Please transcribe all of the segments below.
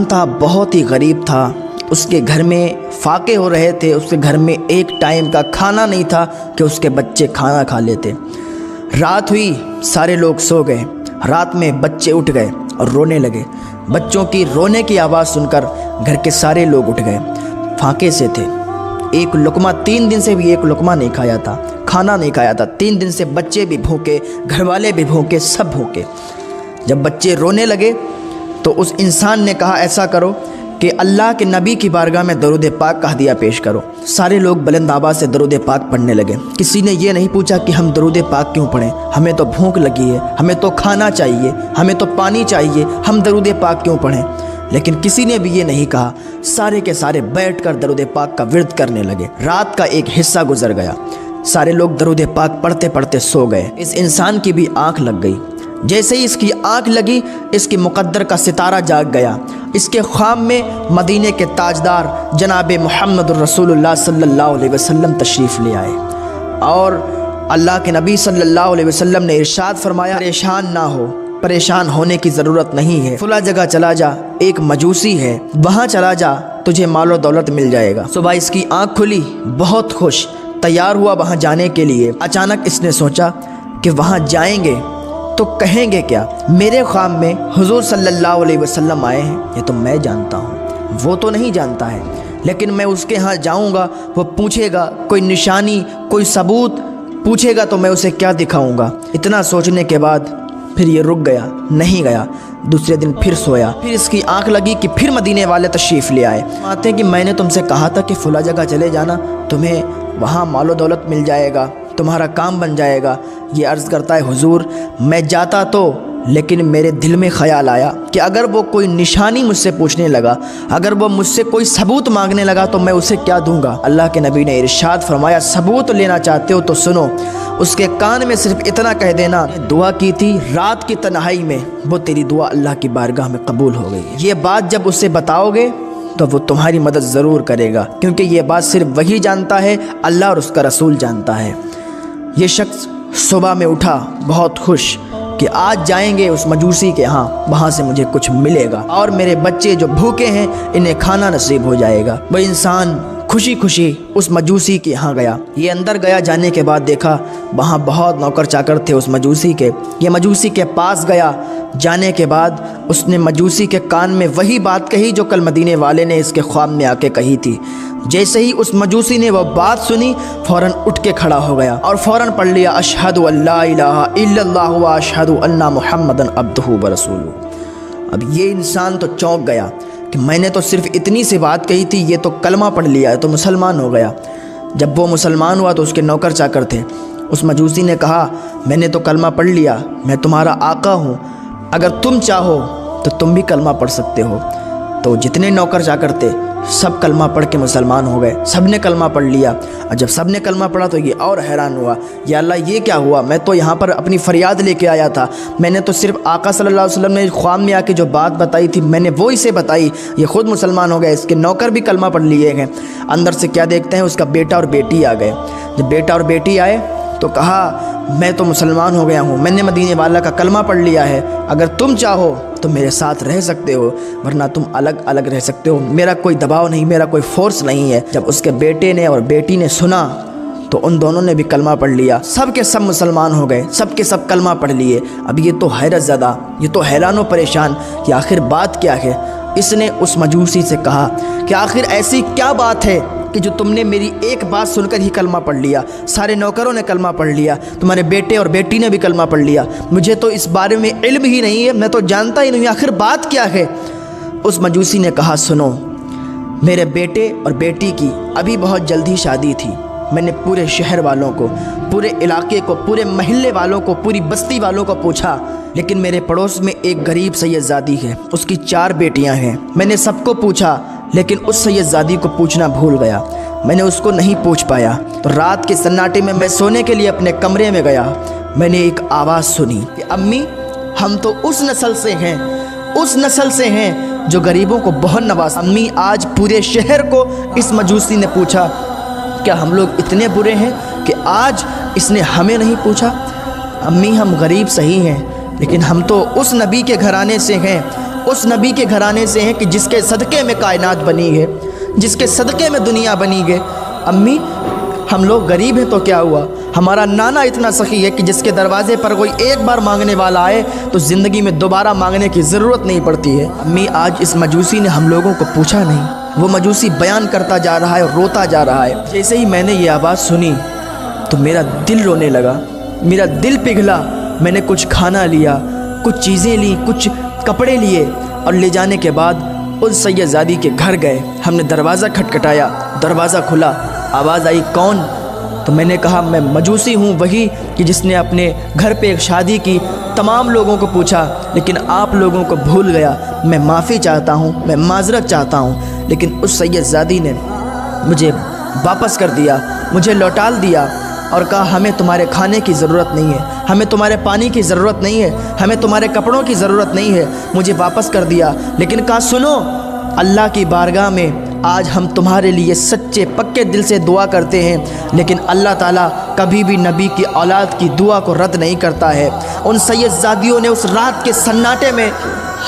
تھا بہت ہی غریب تھا، اس کے گھر میں فاقے ہو رہے تھے، اس کے گھر میں ایک ٹائم کا کھانا نہیں تھا کہ اس کے بچے کھانا کھا لیتے۔ رات ہوئی، سارے لوگ سو گئے، رات میں بچے اٹھ گئے اور رونے لگے۔ بچوں کی رونے کی آواز سن کر گھر کے سارے لوگ اٹھ گئے، فاقے سے تھے، ایک لقمہ 3 دن سے بھی ایک لقمہ نہیں کھایا تھا، کھانا نہیں کھایا تھا، 3 دن سے بچے بھی بھوکے، گھر والے بھی بھوکے، سب بھوکے۔ جب بچے رونے لگے تو اس انسان نے کہا ایسا کرو کہ اللہ کے نبی کی بارگاہ میں درود پاک کا ہدیہ پیش کرو۔ سارے لوگ بلند آواز سے درود پاک پڑھنے لگے۔ کسی نے یہ نہیں پوچھا کہ ہم درود پاک کیوں پڑھیں، ہمیں تو بھوک لگی ہے، ہمیں تو کھانا چاہیے، ہمیں تو پانی چاہیے، ہم درود پاک کیوں پڑھیں؟ لیکن کسی نے بھی یہ نہیں کہا۔ سارے کے سارے بیٹھ کر درود پاک کا ورد کرنے لگے۔ رات کا ایک حصہ گزر گیا، سارے لوگ درود پاک پڑھتے پڑھتے سو گئے۔ اس انسان کی بھی آنکھ لگ گئی۔ جیسے ہی اس کی آنکھ لگی، اس کی مقدر کا ستارہ جاگ گیا۔ اس کے خواب میں مدینے کے تاجدار جناب محمد الرسول اللہ صلی اللہ علیہ وسلم تشریف لے آئے، اور اللہ کے نبی صلی اللہ علیہ وسلم نے ارشاد فرمایا پریشان نہ ہو، پریشان ہونے کی ضرورت نہیں ہے، فلاں جگہ چلا جا، ایک مجوسی ہے، وہاں چلا جا، تجھے مال و دولت مل جائے گا۔ صبح اس کی آنکھ کھلی، بہت خوش، تیار ہوا وہاں جانے کے لیے۔ اچانک اس نے سوچا کہ وہاں جائیں گے تو کہیں گے کیا؟ میرے خواب میں حضور صلی اللہ علیہ وسلم آئے ہیں، یہ تو میں جانتا ہوں، وہ تو نہیں جانتا ہے، لیکن میں اس کے ہاں جاؤں گا، وہ پوچھے گا کوئی نشانی، کوئی ثبوت پوچھے گا تو میں اسے کیا دکھاؤں گا؟ اتنا سوچنے کے بعد پھر یہ رک گیا، نہیں گیا۔ دوسرے دن پھر سویا، پھر اس کی آنکھ لگی کہ پھر مدینے والے تشریف لے آئے۔ آتے کہ میں نے تم سے کہا تھا کہ فلاں جگہ چلے جانا، تمہیں وہاں مال و دولت مل جائے گا، تمہارا کام بن جائے گا۔ یہ عرض کرتا ہے حضور میں جاتا تو، لیکن میرے دل میں خیال آیا کہ اگر وہ کوئی نشانی مجھ سے پوچھنے لگا، اگر وہ مجھ سے کوئی ثبوت مانگنے لگا تو میں اسے کیا دوں گا؟ اللہ کے نبی نے ارشاد فرمایا ثبوت لینا چاہتے ہو تو سنو، اس کے کان میں صرف اتنا کہہ دینا دعا کی تھی رات کی تنہائی میں، وہ تیری دعا اللہ کی بارگاہ میں قبول ہو گئی۔ یہ بات جب اسے بتاؤ گے تو وہ تمہاری مدد ضرور کرے گا، کیونکہ یہ بات صرف وہی جانتا ہے، اللہ اور اس کا رسول جانتا ہے۔ یہ شخص صبح میں اٹھا بہت خوش کہ آج جائیں گے اس مجوسی کے ہاں، وہاں سے مجھے کچھ ملے گا، اور میرے بچے جو بھوکے ہیں انہیں کھانا نصیب ہو جائے گا۔ وہ انسان خوشی خوشی اس مجوسی کے ہاں گیا۔ یہ اندر گیا، جانے کے بعد دیکھا وہاں بہت نوکر چاکر تھے اس مجوسی کے۔ یہ مجوسی کے پاس گیا، جانے کے بعد اس نے مجوسی کے کان میں وہی بات کہی جو کل مدینے والے نے اس کے خواب میں آ کے کہی تھی۔ جیسے ہی اس مجوسی نے وہ بات سنی، فوراً اٹھ کے کھڑا ہو گیا اور فوراً پڑھ لیا اشہد ان لا الہ الا اللہ و اشہد ان محمدً عبدہ ورسولہ۔ اب یہ انسان تو چونک گیا کہ میں نے تو صرف اتنی سی بات کہی تھی، یہ تو کلمہ پڑھ لیا ہے، تو مسلمان ہو گیا۔ جب وہ مسلمان ہوا تو اس کے نوکر چاکر تھے۔ اس مجوسی نے کہا میں نے تو کلمہ پڑھ لیا، میں تمہارا آقا ہوں، اگر تم چاہو تو تم بھی کلمہ پڑھ سکتے ہو۔ تو جتنے نوکر چاکر تھے سب کلمہ پڑھ کے مسلمان ہو گئے، سب نے کلمہ پڑھ لیا۔ اور جب سب نے کلمہ پڑھا تو یہ اور حیران ہوا، یا اللہ یہ کیا ہوا؟ میں تو یہاں پر اپنی فریاد لے کے آیا تھا، میں نے تو صرف آقا صلی اللہ علیہ وسلم نے خواب میں آ کے جو بات بتائی تھی میں نے وہ اسے بتائی، یہ خود مسلمان ہو گئے، اس کے نوکر بھی کلمہ پڑھ لیے ہیں۔ اندر سے کیا دیکھتے ہیں، اس کا بیٹا اور بیٹی آ گئے۔ جب بیٹا اور بیٹی آئے تو کہا میں تو مسلمان ہو گیا ہوں، میں نے مدینے والا کا کلمہ پڑھ لیا ہے، اگر تم چاہو تو میرے ساتھ رہ سکتے ہو، ورنہ تم الگ الگ رہ سکتے ہو، میرا کوئی دباؤ نہیں، میرا کوئی فورس نہیں ہے۔ جب اس کے بیٹے نے اور بیٹی نے سنا تو ان دونوں نے بھی کلمہ پڑھ لیا، سب کے سب مسلمان ہو گئے، سب کے سب کلمہ پڑھ لیے۔ اب یہ تو حیرت زدہ، یہ تو حیران و پریشان کہ آخر بات کیا ہے۔ اس نے اس مجوسی سے کہا کہ آخر ایسی کیا بات ہے کہ جو تم نے میری ایک بات سن کر ہی کلمہ پڑھ لیا؟ سارے نوکروں نے کلمہ پڑھ لیا، تمہارے بیٹے اور بیٹی نے بھی کلمہ پڑھ لیا، مجھے تو اس بارے میں علم ہی نہیں ہے، میں تو جانتا ہی نہیں، آخر بات کیا ہے؟ اس مجوسی نے کہا سنو، میرے بیٹے اور بیٹی کی ابھی بہت جلدی شادی تھی، میں نے پورے شہر والوں کو، پورے علاقے کو، پورے محلے والوں کو، پوری بستی والوں کو پوچھا، لیکن میرے پڑوس میں ایک غریب سید زادی ہے، اس کی 4 بیٹیاں ہیں، میں نے سب کو پوچھا لیکن اس سید زادی کو پوچھنا بھول گیا، میں نے اس کو نہیں پوچھ پایا۔ تو رات کے سناٹے میں میں سونے کے لیے اپنے کمرے میں گیا، میں نے ایک آواز سنی کہ امی ہم تو اس نسل سے ہیں جو غریبوں کو بہت نواز۔ امی آج پورے شہر کو اس مجوسی نے پوچھا کیا ہم لوگ اتنے برے ہیں کہ آج اس نے ہمیں نہیں پوچھا؟ امی ہم غریب صحیح ہیں لیکن ہم تو اس نبی کے گھرانے سے ہیں اس نبی کے گھرانے سے ہیں کہ جس کے صدقے میں کائنات بنی ہے، جس کے صدقے میں دنیا بنی ہے۔ امی ہم لوگ غریب ہیں تو کیا ہوا، ہمارا نانا اتنا سخی ہے کہ جس کے دروازے پر کوئی ایک بار مانگنے والا آئے تو زندگی میں دوبارہ مانگنے کی ضرورت نہیں پڑتی ہے۔ امی آج اس مجوسی نے ہم لوگوں کو پوچھا نہیں، وہ مجوسی بیان کرتا جا رہا ہے اور روتا جا رہا ہے۔ جیسے ہی میں نے یہ آواز سنی تو میرا دل رونے لگا، میرا دل پگھلا۔ میں نے کچھ کھانا لیا، کچھ چیزیں لیں، کچھ کپڑے لیے اور لے جانے کے بعد اس سید زادی کے گھر گئے۔ ہم نے دروازہ کھٹکھٹایا، دروازہ کھلا، آواز آئی کون؟ تو میں نے کہا میں مجوسی ہوں، وہی کہ جس نے اپنے گھر پہ ایک شادی کی۔ تمام لوگوں کو پوچھا لیکن آپ لوگوں کو بھول گیا۔ میں معافی چاہتا ہوں، میں معذرت چاہتا ہوں، لیکن اس سید زادی نے مجھے واپس کر دیا، مجھے لوٹال دیا اور کہا ہمیں تمہارے کھانے کی ضرورت نہیں ہے، ہمیں تمہارے پانی کی ضرورت نہیں ہے، ہمیں تمہارے کپڑوں کی ضرورت نہیں ہے، مجھے واپس کر دیا۔ لیکن کہا سنو، اللہ کی بارگاہ میں آج ہم تمہارے لیے سچے پکے دل سے دعا کرتے ہیں، لیکن اللہ تعالیٰ کبھی بھی نبی کی اولاد کی دعا کو رد نہیں کرتا ہے۔ ان سید زادیوں نے اس رات کے سناٹے میں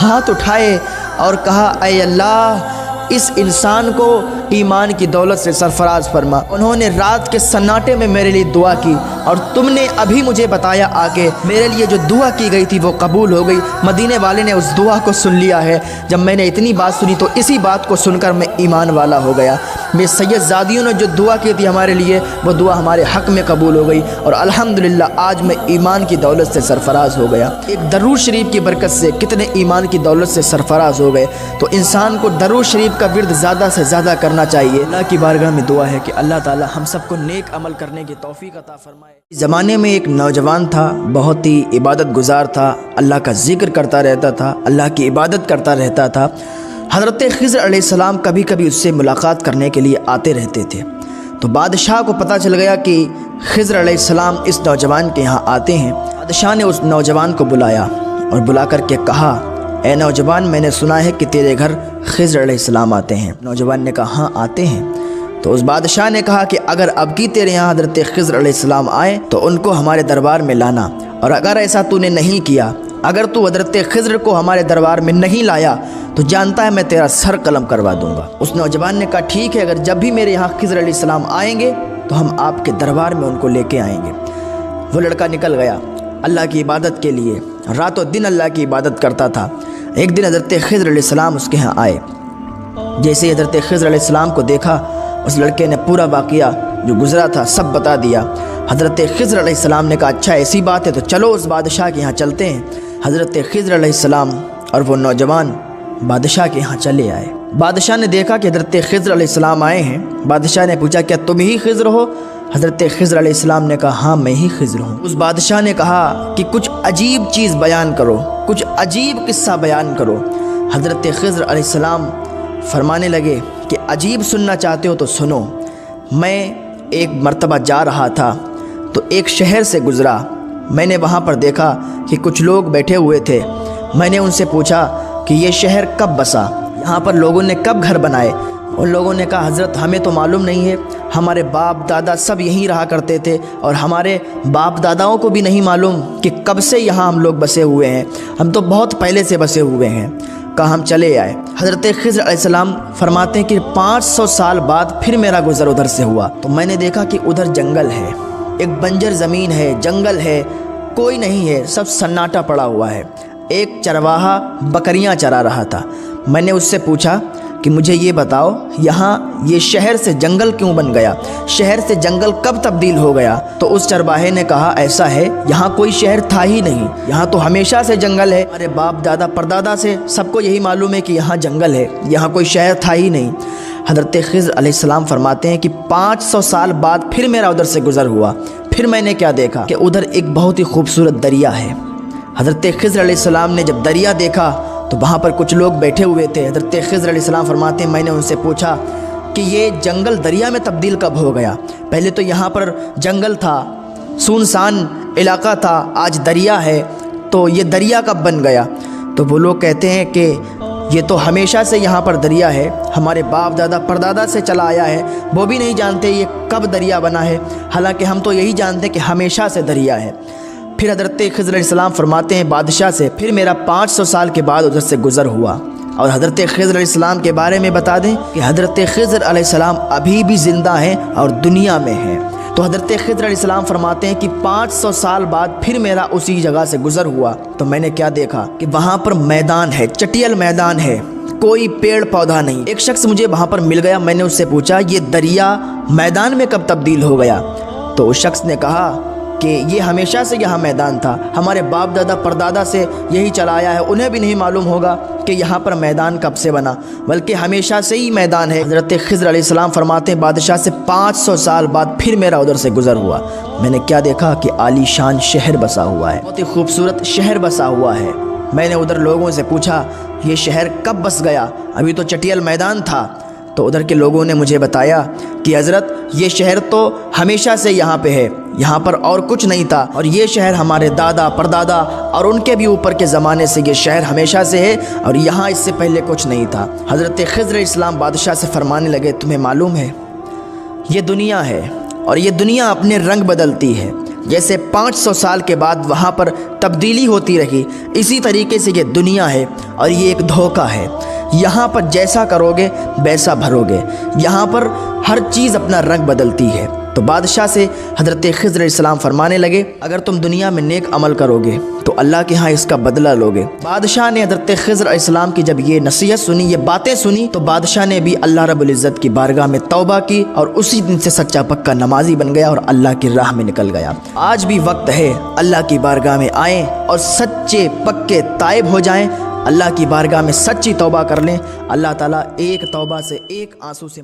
ہاتھ اٹھائے اور کہا اے اللہ اس انسان کو ایمان کی دولت سے سرفراز فرما۔ انہوں نے رات کے سناٹے میں میرے لیے دعا کی اور تم نے ابھی مجھے بتایا آگے میرے لیے جو دعا کی گئی تھی وہ قبول ہو گئی۔ مدینے والے نے اس دعا کو سن لیا ہے۔ جب میں نے اتنی بات سنی تو اسی بات کو سن کر میں ایمان والا ہو گیا۔ میرے سید زادیوں نے جو دعا کی تھی ہمارے لیے وہ دعا ہمارے حق میں قبول ہو گئی اور الحمدللہ آج میں ایمان کی دولت سے سرفراز ہو گیا۔ ایک درود شریف کی برکت سے کتنے ایمان کی دولت سے سرفراز ہو گئے۔ تو انسان کو درود شریف کا ورد زیادہ سے زیادہ کرنا چاہیے۔ اللہ کی بارگاہ میں دعا ہے کہ اللہ تعالی ہم سب کو نیک عمل کرنے کی توفیق عطا فرمائے۔ زمانے میں ایک نوجوان تھا، بہت ہی عبادت گزار تھا، اللہ کا ذکر کرتا رہتا تھا، اللہ کی عبادت کرتا رہتا تھا۔ حضرت خضر علیہ السلام کبھی کبھی اس سے ملاقات کرنے کے لیے آتے رہتے تھے۔ تو بادشاہ کو پتہ چل گیا کہ خضر علیہ السلام اس نوجوان کے یہاں آتے ہیں۔ بادشاہ نے اس نوجوان کو بلایا اور بلا کر کے کہا اے نوجوان میں نے سنا ہے کہ تیرے گھر خضر علیہ السلام آتے ہیں۔ نوجوان نے کہا ہاں آتے ہیں۔ تو اس بادشاہ نے کہا کہ اگر اب کی تیرے یہاں حضرت خضر علیہ السلام آئے تو ان کو ہمارے دربار میں لانا، اور اگر ایسا تو نے نہیں کیا، اگر تو حضرت خضر کو ہمارے دربار میں نہیں لایا تو جانتا ہے میں تیرا سر قلم کروا دوں گا۔ اس نوجوان نے کہا ٹھیک ہے، اگر جب بھی میرے یہاں خضر علیہ السلام آئیں گے تو ہم آپ کے دربار میں ان کو لے کے آئیں گے۔ وہ لڑکا نکل گیا اللہ کی عبادت کے لیے، رات و دن اللہ کی عبادت کرتا تھا۔ ایک دن حضرت خضر علیہ السلام اس کے ہاں آئے۔ جیسے حضرت خضر علیہ السلام کو دیکھا اس لڑکے نے پورا واقعہ جو گزرا تھا سب بتا دیا۔ حضرت خضر علیہ السلام نے کہا اچھا ایسی بات ہے تو چلو اس بادشاہ کے یہاں چلتے ہیں۔ حضرت خضر علیہ السلام اور وہ نوجوان بادشاہ کے یہاں چلے آئے۔ بادشاہ نے دیکھا کہ حضرت خضر علیہ السلام آئے ہیں۔ بادشاہ نے پوچھا کیا تم ہی خضر ہو؟ حضرت خضر علیہ السلام نے کہا ہاں میں ہی خضر ہوں۔ اس بادشاہ نے کہا کہ کچھ عجیب چیز بیان کرو، کچھ عجیب قصہ بیان کرو۔ حضرت خضر علیہ السلام فرمانے لگے کہ عجیب سننا چاہتے ہو تو سنو۔ میں ایک مرتبہ جا رہا تھا تو ایک شہر سے گزرا، میں نے وہاں پر دیکھا کہ کچھ لوگ بیٹھے ہوئے تھے۔ میں نے ان سے پوچھا کہ یہ شہر کب بسا، یہاں پر لوگوں نے کب گھر بنائے؟ ان لوگوں نے کہا حضرت ہمیں تو معلوم نہیں ہے، ہمارے باپ دادا سب یہیں رہا کرتے تھے اور ہمارے باپ داداؤں کو بھی نہیں معلوم کہ کب سے یہاں ہم لوگ بسے ہوئے ہیں، ہم تو بہت پہلے سے بسے ہوئے ہیں۔ کہا ہم چلے آئے۔ حضرت خضر علیہ السلام فرماتے ہیں کہ 500 سال بعد پھر میرا گزر ادھر سے ہوا تو میں نے دیکھا کہ ادھر جنگل ہے، ایک بنجر زمین ہے، جنگل ہے، کوئی نہیں ہے، سب سناٹا پڑا ہوا ہے۔ ایک چرواہا بکریاں چرا رہا تھا۔ میں نے اس سے پوچھا کہ مجھے یہ بتاؤ یہاں یہ شہر سے جنگل کیوں بن گیا، شہر سے جنگل کب تبدیل ہو گیا؟ تو اس چرواہے نے کہا ایسا ہے یہاں کوئی شہر تھا ہی نہیں، یہاں تو ہمیشہ سے جنگل ہے، ہمارے باپ دادا پردادا سے سب کو یہی معلوم ہے کہ یہاں جنگل ہے، یہاں کوئی شہر تھا ہی نہیں۔ حضرت خضر علیہ السلام فرماتے ہیں کہ 500 سال بعد پھر میرا ادھر سے گزر ہوا، پھر میں نے کیا دیکھا کہ ادھر ایک بہت ہی خوبصورت دریا ہے۔ حضرت خضر علیہ السلام نے جب دریا دیکھا تو وہاں پر کچھ لوگ بیٹھے ہوئے تھے۔ حضرت خضر علیہ السلام فرماتے ہیں میں نے ان سے پوچھا کہ یہ جنگل دریا میں تبدیل کب ہو گیا؟ پہلے تو یہاں پر جنگل تھا، سنسان علاقہ تھا، آج دریا ہے، تو یہ دریا کب بن گیا؟ تو وہ لوگ کہتے ہیں کہ یہ تو ہمیشہ سے یہاں پر دریا ہے، ہمارے باپ دادا پردادا سے چلا آیا ہے، وہ بھی نہیں جانتے یہ کب دریا بنا ہے، حالانکہ ہم تو یہی جانتے کہ ہمیشہ سے دریا ہے۔ پھر حضرت خضر علیہ السلام فرماتے ہیں بادشاہ سے پھر میرا 500 سال کے بعد ادھر سے گزر ہوا۔ اور حضرت خضر علیہ السلام کے بارے میں بتا دیں کہ حضرت خضر علیہ السلام ابھی بھی زندہ ہیں اور دنیا میں ہیں۔ تو حضرت خضر علیہ السلام فرماتے ہیں کہ 500 سال بعد پھر میرا اسی جگہ سے گزر ہوا تو میں نے کیا دیکھا کہ وہاں پر میدان ہے، چٹیل میدان ہے، کوئی پیڑ پودا نہیں۔ ایک شخص مجھے وہاں پر مل گیا، میں نے اس سے پوچھا یہ دریا میدان میں کب تبدیل ہو گیا؟ تو اس شخص نے کہا کہ یہ ہمیشہ سے یہاں میدان تھا، ہمارے باپ دادا پردادا سے یہی چلا آیا ہے، انہیں بھی نہیں معلوم ہوگا کہ یہاں پر میدان کب سے بنا، بلکہ ہمیشہ سے ہی میدان ہے۔ حضرت خضر علیہ السلام فرماتے ہیں بادشاہ سے 500 سال بعد پھر میرا ادھر سے گزر ہوا، میں نے کیا دیکھا کہ عالی شان شہر بسا ہوا ہے، بہت ہی خوبصورت شہر بسا ہوا ہے۔ میں نے ادھر لوگوں سے پوچھا یہ شہر کب بس گیا؟ ابھی تو چٹیل میدان تھا۔ تو ادھر کے لوگوں نے مجھے بتایا کہ حضرت یہ شہر تو ہمیشہ سے یہاں پہ ہے، یہاں پر اور کچھ نہیں تھا، اور یہ شہر ہمارے دادا پردادا اور ان کے بھی اوپر کے زمانے سے یہ شہر ہمیشہ سے ہے، اور یہاں اس سے پہلے کچھ نہیں تھا۔ حضرت خضر علیہ السلام بادشاہ سے فرمانے لگے تمہیں معلوم ہے یہ دنیا ہے، اور یہ دنیا اپنے رنگ بدلتی ہے، جیسے 500 سال کے بعد وہاں پر تبدیلی ہوتی رہی، اسی طریقے سے یہ دنیا ہے اور یہ ایک دھوکہ ہے۔ یہاں پر جیسا کرو گے ویسا بھرو گے، یہاں پر ہر چیز اپنا رنگ بدلتی ہے۔ تو بادشاہ سے حضرت خضر علیہ السلام فرمانے لگے اگر تم دنیا میں نیک عمل کرو گے تو اللہ کے ہاں اس کا بدلہ لوگے۔ بادشاہ نے حضرت خضر علیہ السلام کی جب یہ نصیحت سنی، یہ باتیں سنی، تو بادشاہ نے بھی اللہ رب العزت کی بارگاہ میں توبہ کی اور اسی دن سے سچا پکا نمازی بن گیا اور اللہ کی راہ میں نکل گیا۔ آج بھی وقت ہے اللہ کی بارگاہ میں آئیں اور سچے پکے تائب ہو جائیں، اللہ کی بارگاہ میں سچی توبہ کر لیں، اللہ تعالیٰ ایک توبہ سے ایک آنسو سے